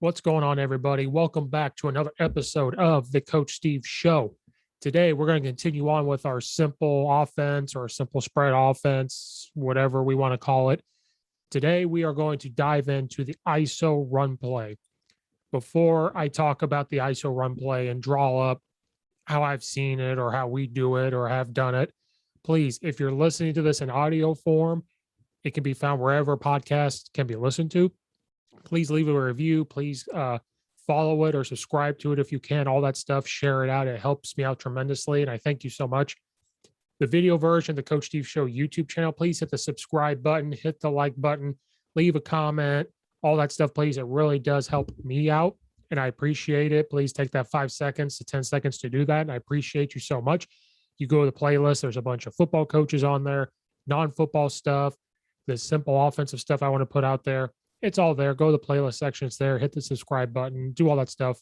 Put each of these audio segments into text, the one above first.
What's going on, everybody? Welcome back to another episode of the Coach Steve Show. Today, we're going to continue on with our simple offense or simple spread offense, whatever we want to call it. Today, we are going to dive into the ISO run play. Before I talk about the ISO run play and draw up how I've seen it or how we do it or have done it, please, if you're listening to this in audio form, it can be found wherever podcasts can be listened to. Please leave a review. Please follow it or subscribe to it if you can. All that stuff, share it out. It helps me out tremendously, and I thank you so much. The video version, the Coach Steve Show YouTube channel, please hit the subscribe button, hit the like button, leave a comment, all that stuff, please. It really does help me out, and I appreciate it. Please take that 5 seconds to 10 seconds to do that, and I appreciate you so much. You go to the playlist. There's a bunch of football coaches on there, non-football stuff, the simple offensive stuff I want to put out there. It's all there. Go to the playlist section. It's there. Hit the subscribe button. Do all that stuff.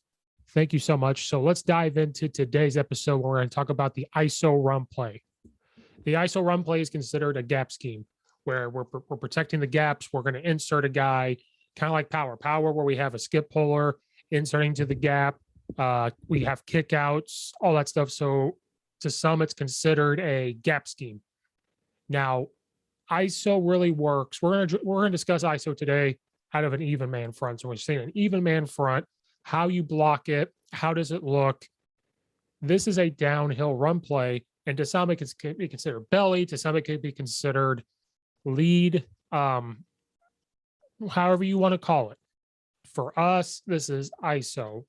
Thank you so much. So let's dive into today's episode where we're going to talk about the ISO run play. The ISO run play is considered a gap scheme where we're protecting the gaps. We're going to insert a guy, kind of like power where we have a skip puller inserting to the gap. We have kickouts, all that stuff. So to some, it's considered a gap scheme. Now, ISO really works. We're going to discuss ISO today out of an even man front. So we're saying an even man front, how you block it, how does it look? This is a downhill run play, and to some it can be considered belly, to some it could be considered lead, however you want to call it. For us, this is ISO.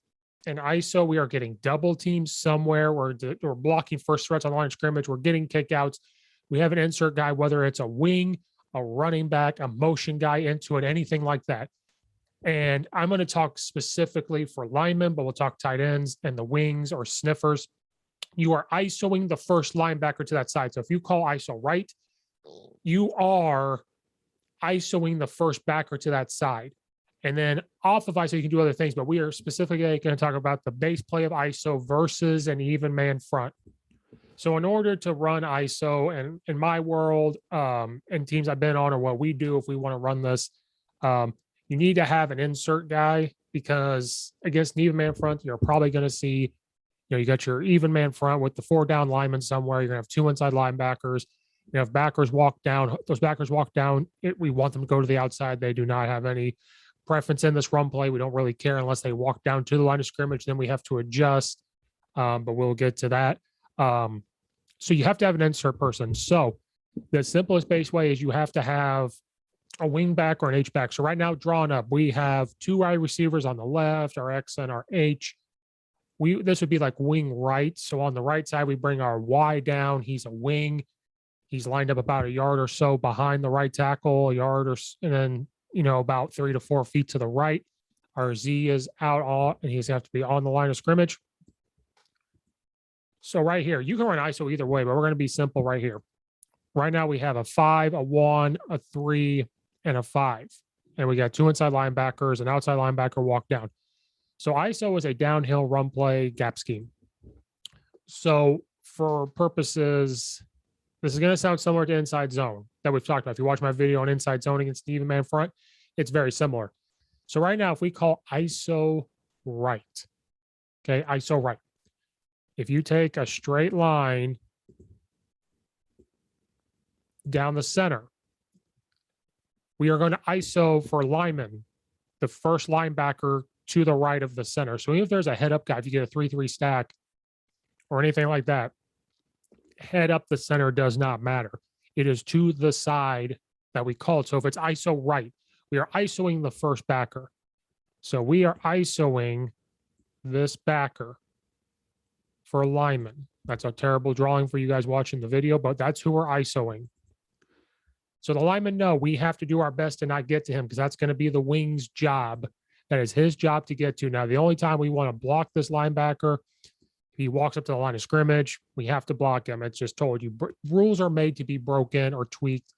And ISO, we are getting double teams somewhere. We're blocking first threats on the line of scrimmage. We're getting kickouts. We have an insert guy, whether it's a wing, a running back, a motion guy into it, anything like that. And I'm going to talk specifically for linemen, but we'll talk tight ends and the wings or sniffers. You are ISOing the first linebacker to that side. So if you call ISO right, you are ISOing the first backer to that side. And then off of ISO, you can do other things, but we are specifically going to talk about the base play of ISO versus an even man front. So in order to run ISO, and in my world and teams I've been on, or what we do if we want to run this, you need to have an insert guy, because against an even man front, you're probably going to see, you got your even man front with the 4 down linemen somewhere. You're going to have 2 inside linebackers. You have backers walk down. Those backers walk down. We want them to go to the outside. They do not have any preference in this run play. We don't really care unless they walk down to the line of scrimmage. Then we have to adjust, but we'll get to that. So you have to have an insert person. So the simplest base way is you have to have a wing back or an H back. So right now, drawn up, we have 2 wide receivers on the left, our X and our H. This would be like wing right. So on the right side, we bring our Y down. He's a wing. He's lined up about a yard or so behind the right tackle, and then, about 3 to 4 feet to the right. Our Z is out, and he's going to have to be on the line of scrimmage. So right here, you can run ISO either way, but we're going to be simple right here. Right now, we have a 5, a 1, a 3, and a 5. And we got 2 inside linebackers, an outside linebacker walk down. So ISO is a downhill run play gap scheme. So for purposes, this is going to sound similar to inside zone that we've talked about. If you watch my video on inside zone against the even man front, it's very similar. So right now, if we call ISO right, okay, ISO right. If you take a straight line down the center, we are going to ISO for linemen, the first linebacker to the right of the center. So even if there's a head up guy, if you get a 3-3 stack or anything like that, head up the center does not matter. It is to the side that we call it. So if it's ISO right, we are ISOing the first backer. So we are ISOing this backer for a lineman. That's a terrible drawing for you guys watching the video, but that's who we're ISOing. So the linemen know we have to do our best to not get to him, because that's going to be the wing's job. That is his job to get to. Now, the only time we want to block this linebacker, he walks up to the line of scrimmage, we have to block him. It's just told you. Rules are made to be broken or tweaked.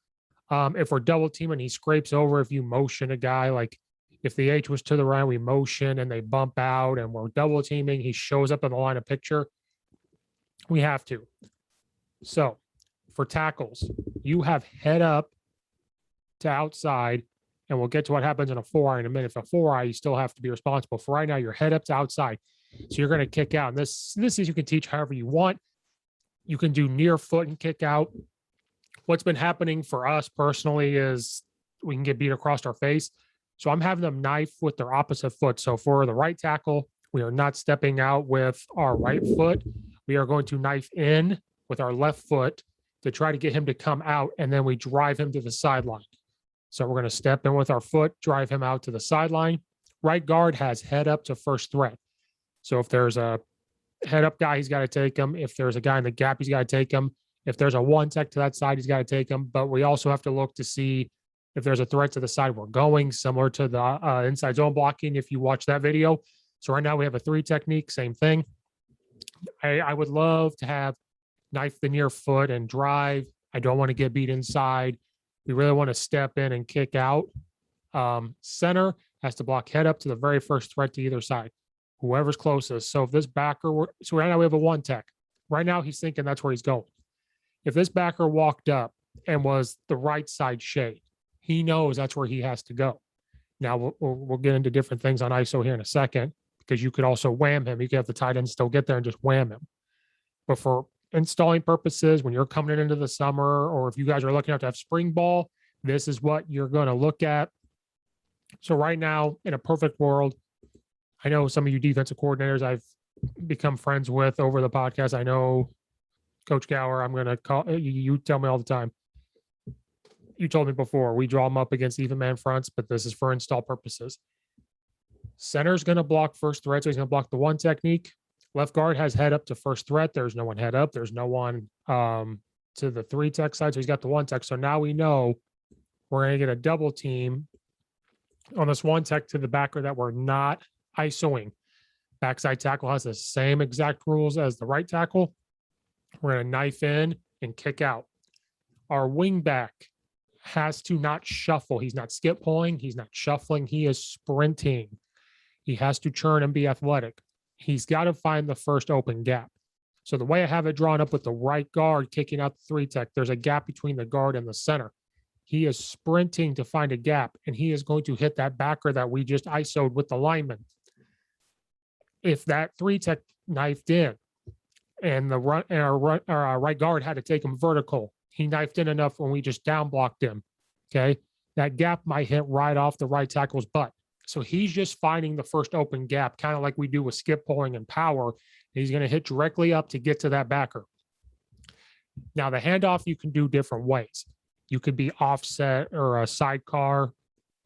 If we're double teaming, he scrapes over. If you motion a guy, like if the H was to the right, we motion and they bump out, and we're double teaming, he shows up in the line of picture. We have to. So for tackles, you have head up to outside And we'll get to what happens in a 4-eye in a minute. For a 4-eye, you still have to be responsible. For right now, your head up to outside. So you're going to kick out. And this is, you can teach however you want. You can do near foot and kick out. What's been happening for us personally is we can get beat across our face. So I'm having them knife with their opposite foot. So for the right tackle, we are not stepping out with our right foot. We are going to knife in with our left foot to try to get him to come out, and then we drive him to the sideline. So we're going to step in with our foot, drive him out to the sideline. Right guard has head up to first threat. So if there's a head up guy, he's got to take him. If there's a guy in the gap, he's got to take him. If there's a one tech to that side, he's got to take him. But we also have to look to see if there's a threat to the side we're going, similar to the inside zone blocking, if you watch that video. So right now we have a 3 technique, same thing. I would love to have knife the near foot and drive. I don't want to get beat inside. We really want to step in and kick out. Center has to block head up to the very first threat to either side, whoever's closest. So if this backer, so right now we have a 1 tech. Right now he's thinking that's where he's going. If this backer walked up and was the right side shade, he knows that's where he has to go. Now we'll get into different things on ISO here in a second, because you could also wham him. You could have the tight end still get there and just wham him. But for installing purposes, when you're coming into the summer, or if you guys are looking to have spring ball, this is what you're going to look at. So right now, in a perfect world, I know some of you defensive coordinators I've become friends with over the podcast. I know Coach Gower, I'm going to call you, tell me all the time. You told me before, we draw them up against even man fronts, but this is for install purposes. Center's going to block first threat, so he's going to block the 1 technique. Left guard has head up to first threat. There's no one head up. There's no one to the 3 tech side, so he's got the 1 tech. So now we know we're going to get a double team on this 1 tech to the backer that we're not ISOing. Backside tackle has the same exact rules as the right tackle. We're going to knife in and kick out. Our wing back has to not shuffle. He's not skip pulling. He's not shuffling. He is sprinting. He has to churn and be athletic. He's got to find the first open gap. So the way I have it drawn up with the right guard kicking out the 3 tech, there's a gap between the guard and the center. He is sprinting to find a gap, and he is going to hit that backer that we just ISO'd with the lineman. If that 3 tech knifed in and our right guard had to take him vertical, he knifed in enough when we just down blocked him. Okay. That gap might hit right off the right tackle's butt. So he's just finding the first open gap, kind of like we do with skip pulling and power. He's going to hit directly up to get to that backer. Now, the handoff you can do different ways. You could be offset or a sidecar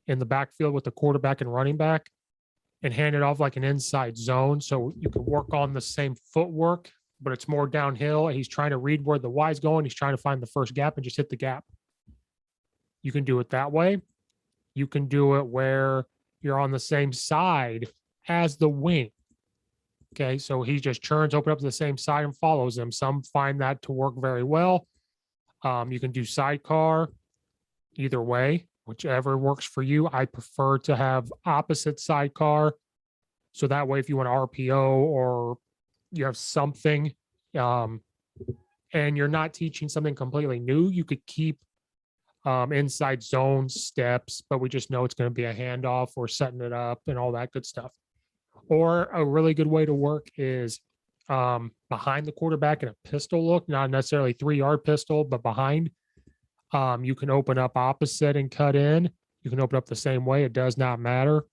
in the backfield with the quarterback and running back and hand it off like an inside zone. So you can work on the same footwork, but it's more downhill. He's trying to read where the Y's going. He's trying to find the first gap and just hit the gap. You can do it that way. You can do it where you're on the same side as the wing. Okay, so he just churns, open up to the same side and follows him. Some find that to work very well. You can do sidecar either way, whichever works for you. I prefer to have opposite sidecar. So that way, if you want an RPO or you have something and you're not teaching something completely new, you could keep inside zone steps, but we just know it's going to be a handoff or setting it up and all that good stuff. Or a really good way to work is behind the quarterback in a pistol look, not necessarily 3-yard pistol, but behind. You can open up opposite and cut in. You can open up the same way. It does not matter.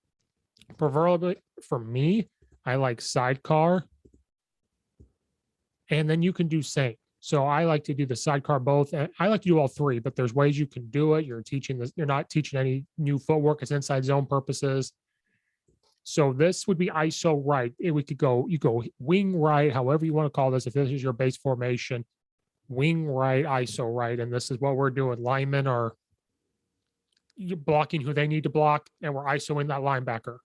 Preferably for me, I like sidecar. And then you can do same. So I like to do the sidecar both. And I like to do all 3, but there's ways you can do it. You're teaching this, you're not teaching any new footwork. It's inside zone purposes. So this would be ISO right. We could go, you go wing right, however you want to call this. If this is your base formation, wing right, ISO right. And this is what we're doing. Linemen are blocking who they need to block, and we're ISOing that linebacker.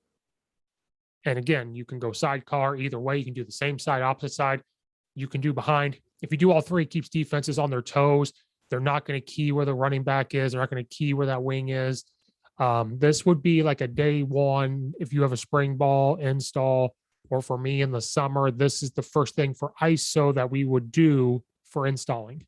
And again, you can go sidecar either way. You can do the same side, opposite side. You can do behind. If you do all 3, it keeps defenses on their toes. They're not going to key where the running back is. They're not going to key where that wing is. This would be like a day 1 if you have a spring ball install, or for me in the summer, this is the first thing for ISO that we would do for installing.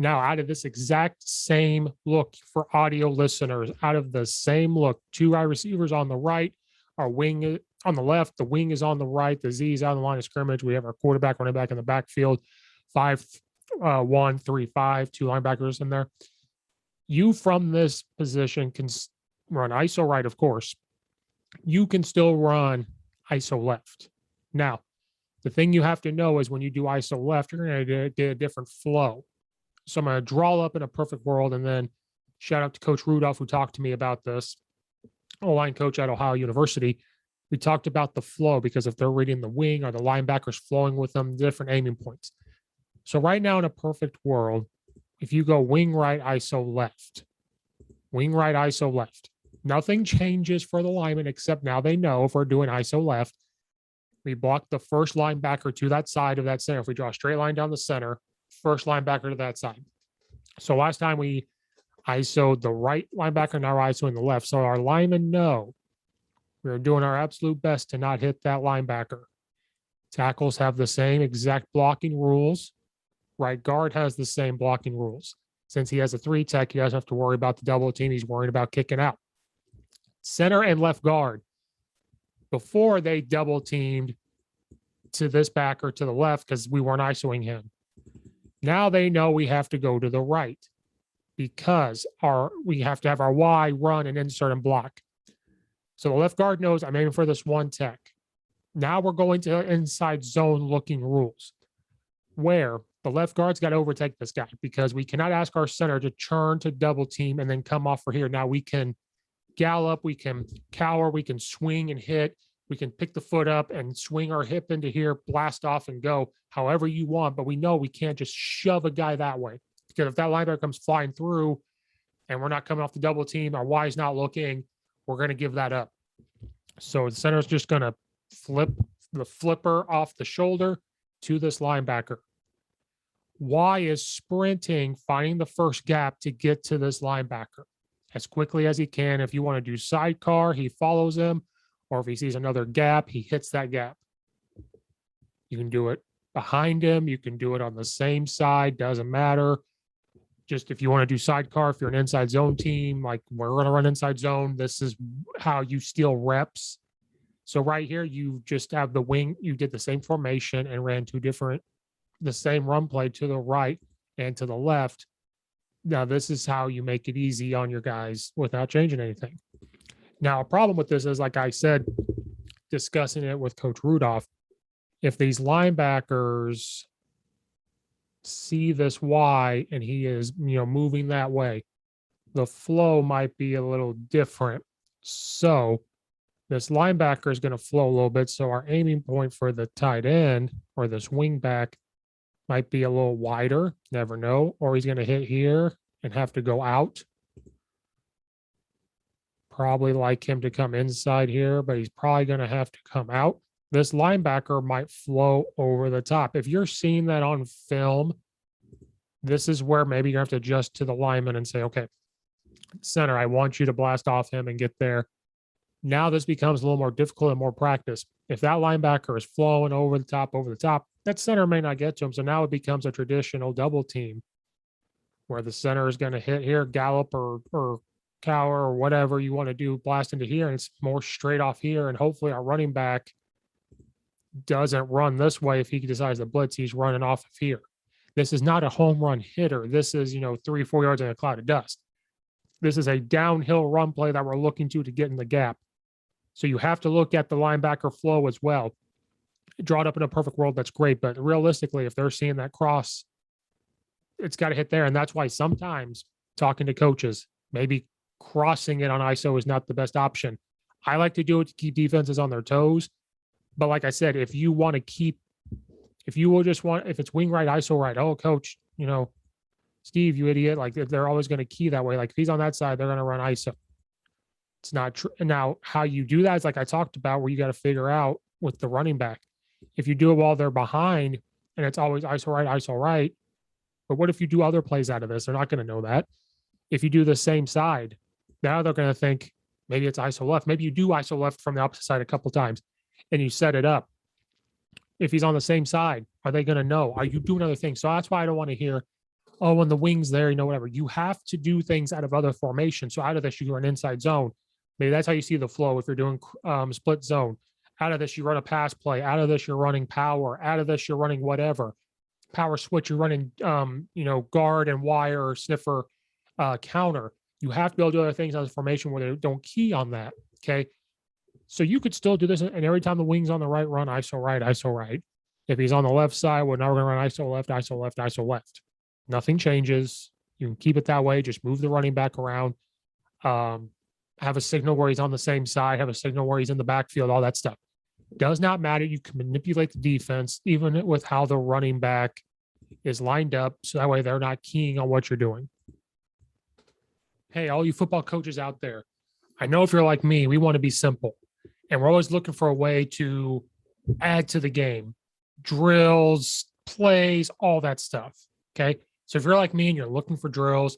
Now, out of this exact same look for audio listeners, out of the same look, two wide receivers on the right, our wing on the left, the wing is on the right, the Z is out of the line of scrimmage. We have our quarterback, running back in the backfield, 5-1-3-5, two linebackers in there. You from this position can run ISO right, of course. You can still run ISO left. Now, the thing you have to know is when you do ISO left, you're going to get a different flow. So I'm going to draw up in a perfect world, and then shout out to Coach Rudolph, who talked to me about this, O-line coach at Ohio University. We talked about the flow because if they're reading the wing or the linebackers flowing with them, different aiming points. So right now in a perfect world, if you go wing right, ISO left, wing right, ISO left, nothing changes for the lineman except now they know if we're doing ISO left, we block the first linebacker to that side of that center. If we draw a straight line down the center, first linebacker to that side. So last time we ISO'd the right linebacker, now we're ISOing the left. So our linemen know we're doing our absolute best to not hit that linebacker. Tackles have the same exact blocking rules. Right guard has the same blocking rules. Since he has a 3 tech, he doesn't have to worry about the double team. He's worried about kicking out. Center and left guard, before they double teamed to this backer to the left because we weren't ISOing him. Now they know we have to go to the right because we have to have our Y run and insert and block. So the left guard knows I'm aiming for this 1 tech. Now we're going to inside zone looking rules where the left guard's got to overtake this guy because we cannot ask our center to churn to double team and then come off for here. Now we can gallop, we can cower, we can swing and hit. We can pick the foot up and swing our hip into here, blast off and go however you want. But we know we can't just shove a guy that way because if that linebacker comes flying through and we're not coming off the double team, our Y is not looking, we're going to give that up. So the center is just going to flip the flipper off the shoulder to this linebacker. Y is sprinting, finding the first gap to get to this linebacker as quickly as he can. If you want to do sidecar, he follows him. Or if he sees another gap, he hits that gap. You can do it behind him. You can do it on the same side. Doesn't matter. Just if you want to do sidecar, if you're an inside zone team, like we're going to run inside zone, this is how you steal reps. So right here, you just have the wing. You did the same formation and ran the same run play to the right and to the left. Now, this is how you make it easy on your guys without changing anything. Now, a problem with this is, like I said, discussing it with Coach Rudolph, if these linebackers see this Y and he is, moving that way, the flow might be a little different. So this linebacker is going to flow a little bit. So our aiming point for the tight end or this wing back might be a little wider, never know, or he's going to hit here and have to go out. Probably like him to come inside here, but he's probably going to have to come out. This linebacker might flow over the top. If you're seeing that on film, this is where maybe you have to adjust to the lineman and say, okay, center, I want you to blast off him and get there. Now this becomes a little more difficult and more practice. If that linebacker is flowing over the top, that center may not get to him. So now it becomes a traditional double team where the center is going to hit here, gallop or cower or whatever you want to do, blast into here, and it's more straight off here. And hopefully our running back doesn't run this way. If he decides to blitz, he's running off of here. This is not a home run hitter. This is, 3-4 yards in a cloud of dust. This is a downhill run play that we're looking to get in the gap. So you have to look at the linebacker flow as well. Draw it up in a perfect world, that's great. But realistically, if they're seeing that cross, it's got to hit there. And that's why sometimes talking to coaches, maybe crossing it on ISO is not the best option. I like to do it to keep defenses on their toes. But like I said, if you want to if it's wing right, ISO right, oh, coach, Steve, you idiot. Like they're always going to key that way. Like if he's on that side, they're going to run ISO. It's not true. Now, how you do that is like I talked about, where you got to figure out with the running back. If you do it while they're behind and it's always ISO right. But what if you do other plays out of this? They're not going to know that. If you do the same side, now they're going to think maybe it's ISO left. Maybe you do ISO left from the opposite side a couple of times and you set it up. If he's on the same side, are they going to know? Are you doing other things? So that's why I don't want to hear oh, when the wing's there, whatever. You have to do things out of other formations. So out of this, you run inside zone. Maybe that's how you see the flow. If you're doing split zone, out of this, you run a pass play. Out of this, you're running power. Out of this, you're running whatever. Power switch, you're running, guard and wire or sniffer counter. You have to be able to do other things on the formation where they don't key on that. Okay. So you could still do this. And every time the wing's on the right, run ISO right, ISO right. If he's on the left side, well, now we're going to run ISO left, ISO left, ISO left. Nothing changes. You can keep it that way. Just move the running back around. Have a signal where he's on the same side. Have a signal where he's in the backfield, all that stuff. Does not matter. You can manipulate the defense, even with how the running back is lined up. So that way they're not keying on what you're doing. Hey, all you football coaches out there, I know if you're like me, we want to be simple. And we're always looking for a way to add to the game. Drills, plays, all that stuff. Okay. So if you're like me and you're looking for drills,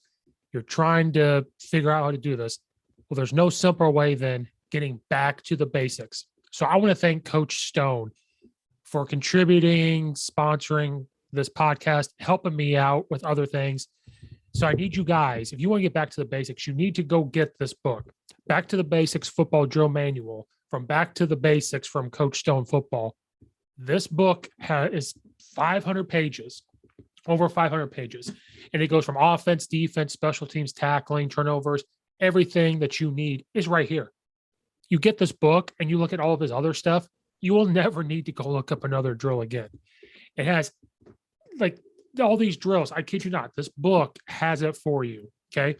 you're trying to figure out how to do this. Well, there's no simpler way than getting back to the basics. So I want to thank Coach Stone for contributing, sponsoring this podcast, helping me out with other things. So I need you guys, if you want to get back to the basics, you need to go get this book, Back to the Basics Football Drill Manual from Back to the Basics from Coach Stone Football. This book is 500 pages, over 500 pages. And it goes from offense, defense, special teams, tackling, turnovers, everything that you need is right here. You get this book and you look at all of his other stuff, you will never need to go look up another drill again. It has like all these drills. I kid you not. This book has it for you. Okay.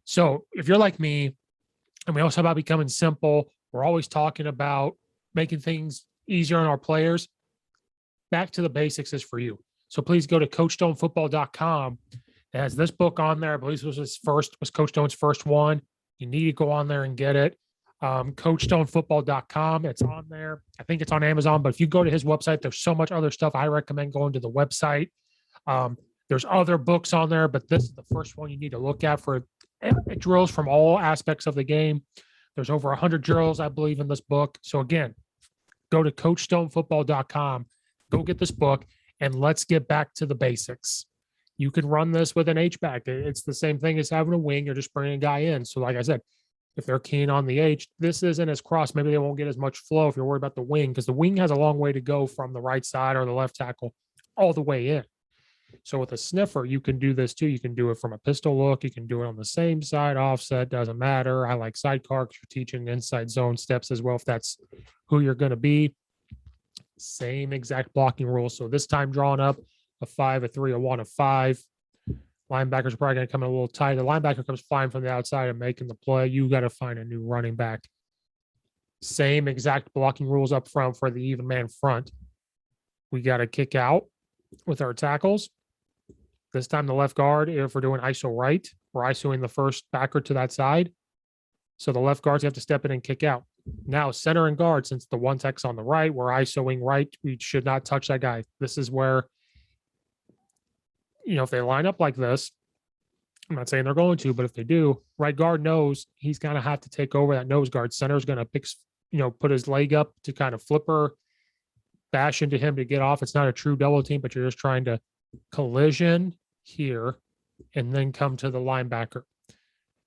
So if you're like me, and we also talk about becoming simple, we're always talking about making things easier on our players. Back to the Basics is for you. So please go to CoachStoneFootball.com. It has this book on there. I believe this was Coach Stone's first one. You need to go on there and get it. CoachStoneFootball.com. It's on there. I think it's on Amazon, but if you go to his website, there's so much other stuff. I recommend going to the website. There's other books on there, but this is the first one you need to look at for drills from all aspects of the game. There's over 100 drills, I believe, in this book. So again, go to CoachStoneFootball.com. Go get this book, and let's get back to the basics. You can run this with an H-back. It's the same thing as having a wing. You're just bringing a guy in. So like I said, if they're keen on the H, this isn't as cross. Maybe they won't get as much flow if you're worried about the wing, because the wing has a long way to go from the right side or the left tackle all the way in. So with a sniffer, you can do this too. You can do it from a pistol look. You can do it on the same side, offset, doesn't matter. I like sidecar because you're teaching inside zone steps as well, if that's who you're going to be. Same exact blocking rules. So this time drawing up a 5, a 3, a 1, a 5. Linebackers are probably going to come in a little tight. The linebacker comes flying from the outside and making the play. You got to find a new running back. Same exact blocking rules up front for the even man front. We got to kick out with our tackles. This time the left guard, if we're doing ISO right, we're ISOing the first backer to that side. So the left guards have to step in and kick out. Now center and guard, since the one tech's on the right, we're ISOing right. We should not touch that guy. This is where, if they line up like this, I'm not saying they're going to, but if they do, right guard knows he's going to have to take over that nose guard. Center's going to pick, put his leg up to kind of flipper, bash into him to get off. It's not a true double team, but you're just trying to collision here and then come to the linebacker.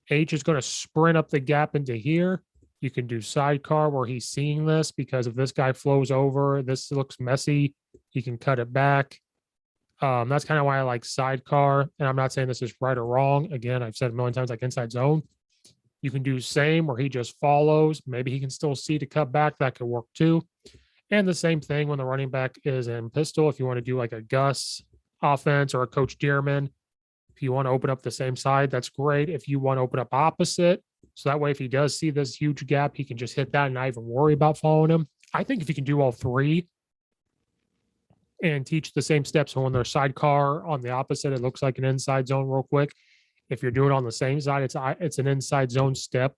H is going to sprint up the gap into here. You can do sidecar where he's seeing this, because if this guy flows over, this looks messy, he can cut it back. That's kind of why I like sidecar. And I'm not saying this is right or wrong. Again, I've said a million times, like inside zone. You can do same where he just follows. Maybe he can still see to cut back. That could work too. And the same thing when the running back is in pistol. If you want to do like a Gus offense or a Coach Dearman, if you want to open up the same side, that's great. If you want to open up opposite, so that way if he does see this huge gap, he can just hit that and not even worry about following him. I think if you can do all three and teach the same steps, so when they're sidecar on the opposite, it looks like an inside zone real quick. If you're doing it on the same side, it's an inside zone step.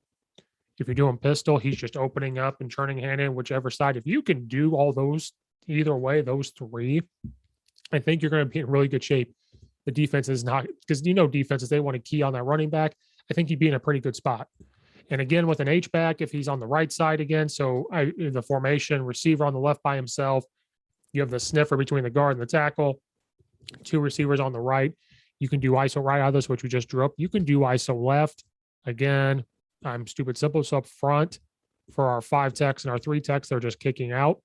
If you're doing pistol, he's just opening up and turning hand in whichever side. If you can do all those, either way, those three, I think you're going to be in really good shape. The defense is not, because defenses, they want to key on that running back. I think you'd be in a pretty good spot. And again, with an H-back, if he's on the right side again, so the formation, receiver on the left by himself, you have the sniffer between the guard and the tackle, two receivers on the right. You can do ISO right out of this, which we just drew up. You can do ISO left. Again, I'm stupid simple. So up front for our 5 techs and our 3 techs, they're just kicking out.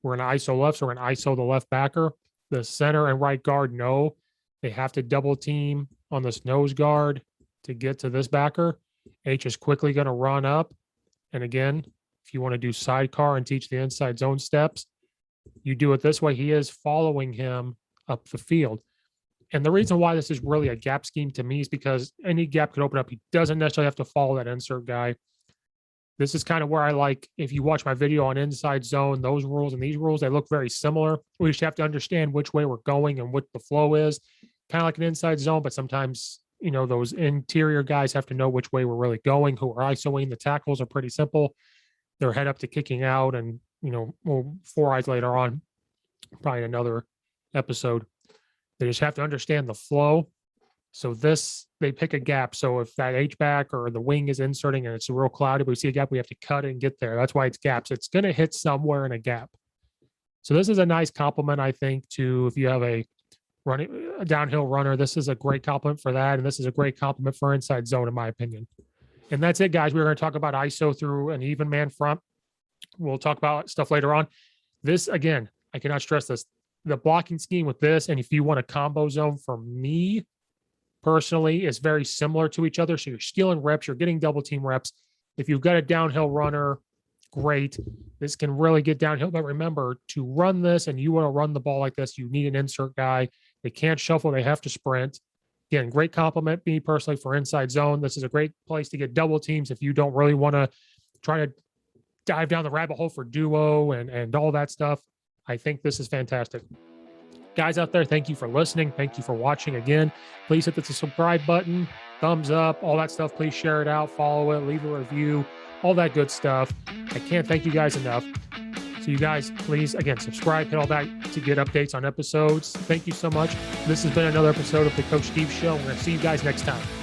We're going to ISO left, so we're going to ISO the left backer. The center and right guard know they have to double team on this nose guard to get to this backer. H is quickly going to run up. And again, if you want to do sidecar and teach the inside zone steps, you do it this way. He is following him up the field. And the reason why this is really a gap scheme to me is because any gap could open up. He doesn't necessarily have to follow that insert guy. This is kind of where I like, if you watch my video on inside zone, those rules and these rules, they look very similar. We just have to understand which way we're going and what the flow is. Kind of like an inside zone, but sometimes, those interior guys have to know which way we're really going, who are ISOing. The tackles are pretty simple. They're head up to kicking out, and, well, 4 eyes later on, probably another episode. They just have to understand the flow. So they pick a gap. So if that H-back or the wing is inserting and it's real cloudy, we see a gap, we have to cut it and get there. That's why it's gaps. It's going to hit somewhere in a gap. So this is a nice compliment, I think, to if you have a downhill runner. This is a great compliment for that. And this is a great compliment for inside zone, in my opinion. And that's it, guys. We're going to talk about ISO through an even man front. We'll talk about stuff later on. This, again, I cannot stress this. The blocking scheme with this, and if you want a combo zone, for me personally, is very similar to each other. So you're stealing reps, you're getting double team reps. If you've got a downhill runner, great. This can really get downhill. But remember, to run this and you want to run the ball like this, you need an insert guy. They can't shuffle, they have to sprint. Again, great compliment, me personally, for inside zone. This is a great place to get double teams if you don't really want to try to dive down the rabbit hole for duo and all that stuff. I think this is fantastic. Guys out there, thank you for listening. Thank you for watching again. Please hit the subscribe button, thumbs up, all that stuff. Please share it out, follow it, leave a review, all that good stuff. I can't thank you guys enough. So you guys, please, again, subscribe, hit all that to get updates on episodes. Thank you so much. This has been another episode of the Coach Steve Show. We're going to see you guys next time.